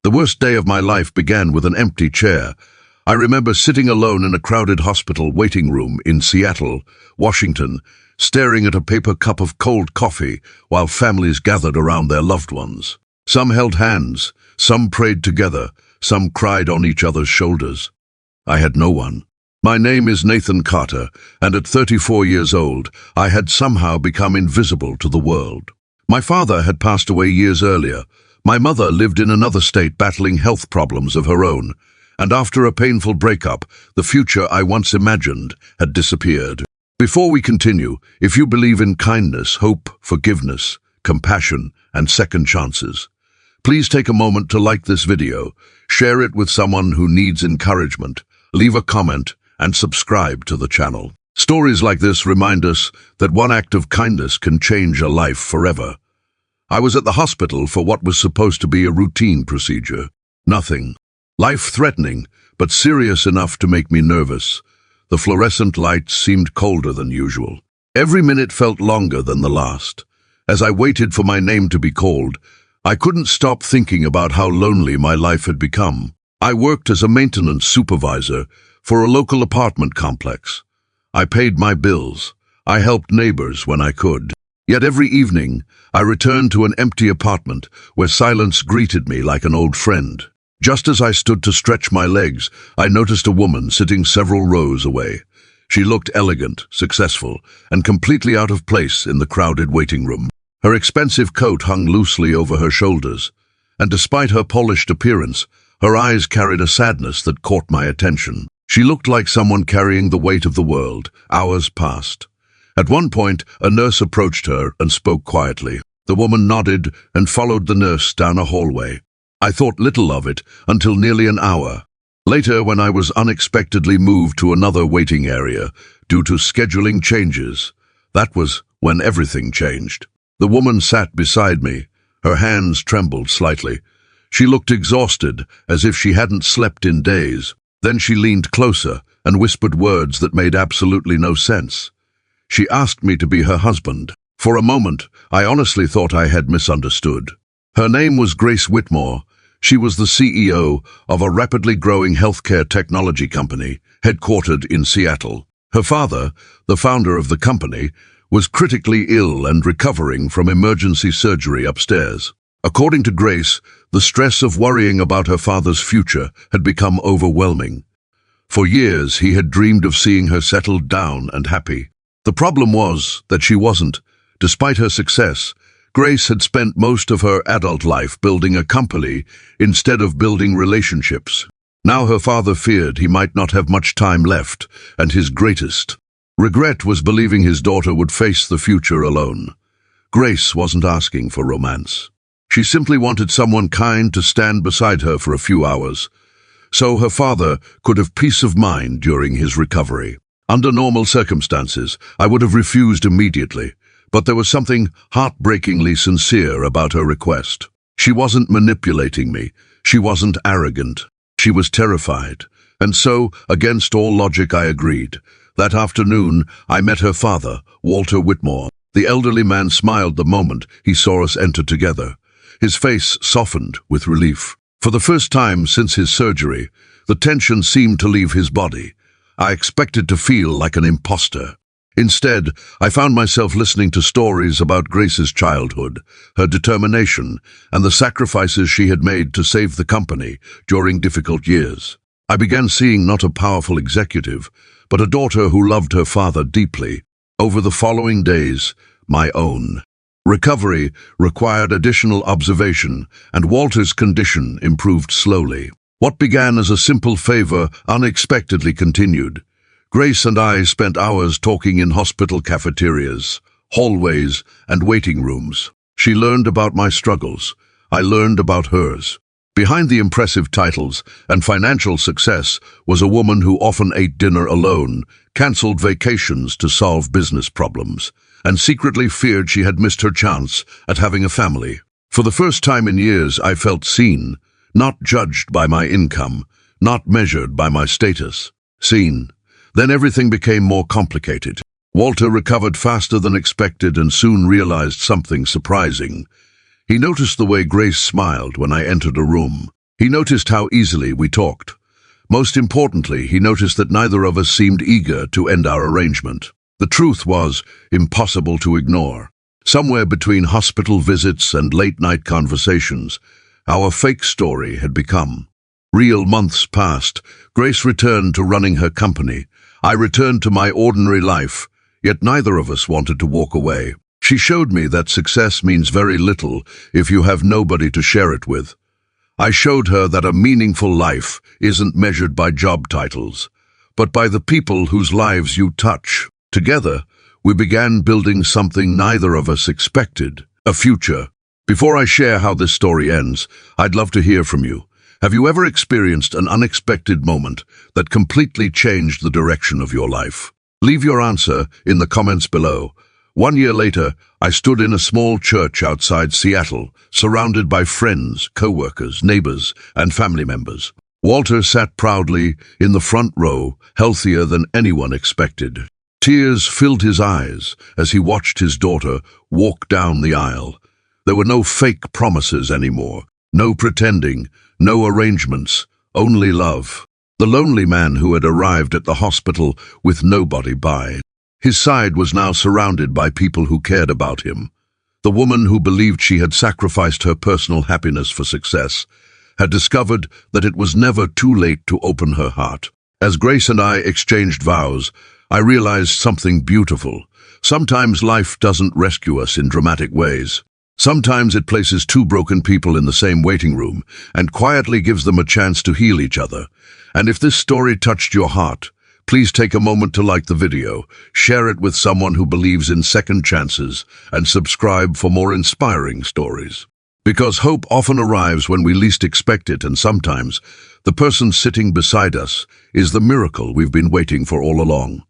The worst day of my life began with an empty chair. I remember sitting alone in a crowded hospital waiting room in Seattle, Washington, staring at a paper cup of cold coffee while families gathered around their loved ones. Some held hands, some prayed together, some cried on each other's shoulders. I had no one. My name is Nathan Carter, and at 34 years old, I had somehow become invisible to the world. My father had passed away years earlier. My mother lived in another state battling health problems of her own, and after a painful breakup, the future I once imagined had disappeared. Before we continue, if you believe in kindness, hope, forgiveness, compassion, and second chances, please take a moment to like this video, share it with someone who needs encouragement, leave a comment, and subscribe to the channel. Stories like this remind us that one act of kindness can change a life forever. I was at the hospital for what was supposed to be a routine procedure. Nothing life-threatening, but serious enough to make me nervous. The fluorescent lights seemed colder than usual. Every minute felt longer than the last. As I waited for my name to be called, I couldn't stop thinking about how lonely my life had become. I worked as a maintenance supervisor for a local apartment complex. I paid my bills. I helped neighbors when I could. Yet every evening, I returned to an empty apartment where silence greeted me like an old friend. Just as I stood to stretch my legs, I noticed a woman sitting several rows away. She looked elegant, successful, and completely out of place in the crowded waiting room. Her expensive coat hung loosely over her shoulders, and despite her polished appearance, her eyes carried a sadness that caught my attention. She looked like someone carrying the weight of the world. Hours passed. At one point, a nurse approached her and spoke quietly. The woman nodded and followed the nurse down a hallway. I thought little of it until nearly an hour. Later, when I was unexpectedly moved to another waiting area due to scheduling changes, that was when everything changed. The woman sat beside me. Her hands trembled slightly. She looked exhausted, as if she hadn't slept in days. Then she leaned closer and whispered words that made absolutely no sense. She asked me to be her husband. For a moment, I honestly thought I had misunderstood. Her name was Grace Whitmore. She was the CEO of a rapidly growing healthcare technology company headquartered in Seattle. Her father, the founder of the company, was critically ill and recovering from emergency surgery upstairs. According to Grace, the stress of worrying about her father's future had become overwhelming. For years, he had dreamed of seeing her settled down and happy. The problem was that she wasn't. Despite her success, Grace had spent most of her adult life building a company instead of building relationships. Now her father feared he might not have much time left, and his greatest regret was believing his daughter would face the future alone. Grace wasn't asking for romance. She simply wanted someone kind to stand beside her for a few hours, so her father could have peace of mind during his recovery. Under normal circumstances, I would have refused immediately, but there was something heartbreakingly sincere about her request. She wasn't manipulating me. She wasn't arrogant. She was terrified. And so, against all logic, I agreed. That afternoon, I met her father, Walter Whitmore. The elderly man smiled the moment he saw us enter together. His face softened with relief. For the first time since his surgery, the tension seemed to leave his body. I expected to feel like an imposter. Instead, I found myself listening to stories about Grace's childhood, her determination, and the sacrifices she had made to save the company during difficult years. I began seeing not a powerful executive, but a daughter who loved her father deeply. Over the following days, my own recovery required additional observation, and Walter's condition improved slowly. What began as a simple favor unexpectedly continued. Grace and I spent hours talking in hospital cafeterias, hallways, and waiting rooms. She learned about my struggles. I learned about hers. Behind the impressive titles and financial success was a woman who often ate dinner alone, canceled vacations to solve business problems, and secretly feared she had missed her chance at having a family. For the first time in years, I felt seen, not judged by my income, not measured by my status. Seen. Then everything became more complicated. Walter recovered faster than expected and soon realized something surprising. He noticed the way Grace smiled when I entered a room. He noticed how easily we talked. Most importantly, he noticed that neither of us seemed eager to end our arrangement. The truth was impossible to ignore. Somewhere between hospital visits and late-night conversations, our fake story had become real. Months passed. Grace returned to running her company. I returned to my ordinary life, yet neither of us wanted to walk away. She showed me that success means very little if you have nobody to share it with. I showed her that a meaningful life isn't measured by job titles, but by the people whose lives you touch. Together, we began building something neither of us expected, a future. Before I share how this story ends, I'd love to hear from you. Have you ever experienced an unexpected moment that completely changed the direction of your life? Leave your answer in the comments below. 1 year later, I stood in a small church outside Seattle, surrounded by friends, co-workers, neighbors, and family members. Walter sat proudly in the front row, healthier than anyone expected. Tears filled his eyes as he watched his daughter walk down the aisle. There were no fake promises anymore, no pretending, no arrangements, only love. The lonely man who had arrived at the hospital with nobody by his side was now surrounded by people who cared about him. The woman who believed she had sacrificed her personal happiness for success had discovered that it was never too late to open her heart. As Grace and I exchanged vows, I realized something beautiful. Sometimes life doesn't rescue us in dramatic ways. Sometimes it places two broken people in the same waiting room and quietly gives them a chance to heal each other. And if this story touched your heart, please take a moment to like the video, share it with someone who believes in second chances, and subscribe for more inspiring stories. Because hope often arrives when we least expect it, and sometimes the person sitting beside us is the miracle we've been waiting for all along.